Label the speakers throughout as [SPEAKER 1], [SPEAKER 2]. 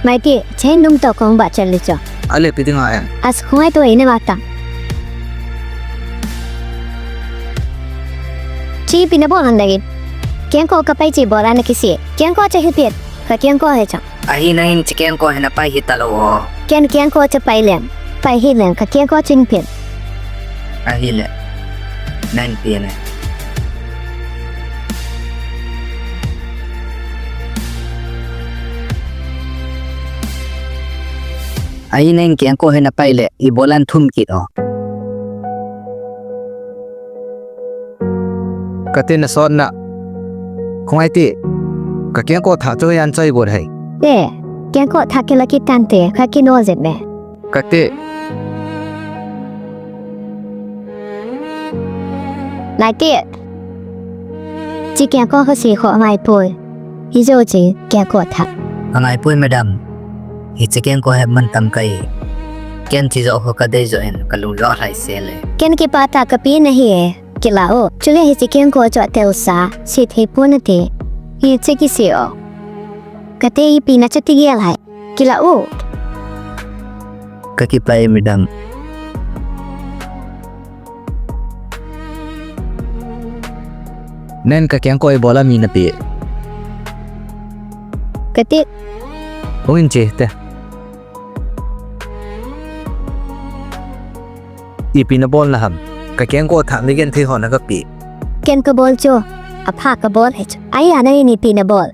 [SPEAKER 1] Mai ti chen dum to kong ba chal cho.
[SPEAKER 2] Ale piting aya.
[SPEAKER 1] As khoi to ine mata. Chi pinabol handagi. Kian ko kapai chi bola na kisi. Kian ko cha hitit. Ka kian ko he cha.
[SPEAKER 3] Ahi na hin chicken ko hina pa hitalo.
[SPEAKER 1] Kian ko cha pai lem. Pai hi lem ka kian ko ching pin.
[SPEAKER 3] Ahi le. Nan pin. Ahi na hin kian ko hina pa le ibolan thum kito.
[SPEAKER 2] Kate na son na. Kung ai ti. Ka kian ko tha cho yan chai bor hai.
[SPEAKER 1] De. Kian ko tha ke la ki tante ka ki no zet me.
[SPEAKER 2] Kate
[SPEAKER 1] Lai ti. Chi kian ko ho si kho mai poi. Hi zo chi kian ko tha.
[SPEAKER 3] Angai pui madam. Hi chicken ko he man tam kai. Kian chi zo ho ka dei zo en kalung lo lai se le.
[SPEAKER 1] Kian ki pata ka pi nahi hai. Kilao, chule hi chicken ko cho te usa, si the punati. Hi chiki sio. Kate hi pina chati gel hai. Kilao.
[SPEAKER 3] Kaki pai madam.
[SPEAKER 2] nen ka kian ko bola mi na pi.
[SPEAKER 1] Kate
[SPEAKER 2] Ungin che te. Ipinabol na ham. Ka kian ko tha ni gen thi ho na ka pi.
[SPEAKER 1] ken ka bol cho. Apha ka bol hai. Ai ana ni pina bol.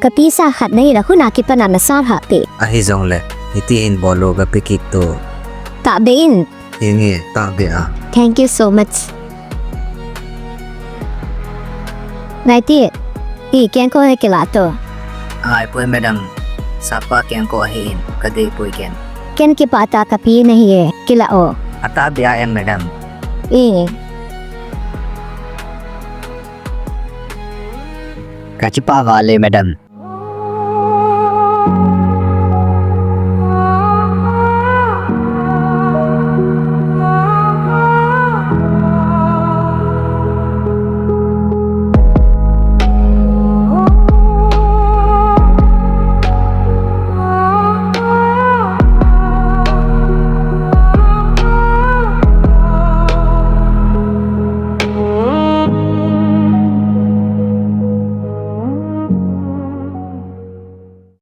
[SPEAKER 1] Ka pi sa khat nei la khuna ki pana na sar ha pi.
[SPEAKER 2] Ahi zong le. Iti in bolo ka pikik to.
[SPEAKER 1] Ta be in.
[SPEAKER 2] Ingi ta be a.
[SPEAKER 1] Thank you so much. Nai ti. Hi ken ko he kilato.
[SPEAKER 3] Angai pui madam. Sapa kian ko hin ka dei pui kian.
[SPEAKER 1] Ken ki pata ka pi nahi hai. Kilao.
[SPEAKER 3] Ata biya en madam. Kachipa wale madam.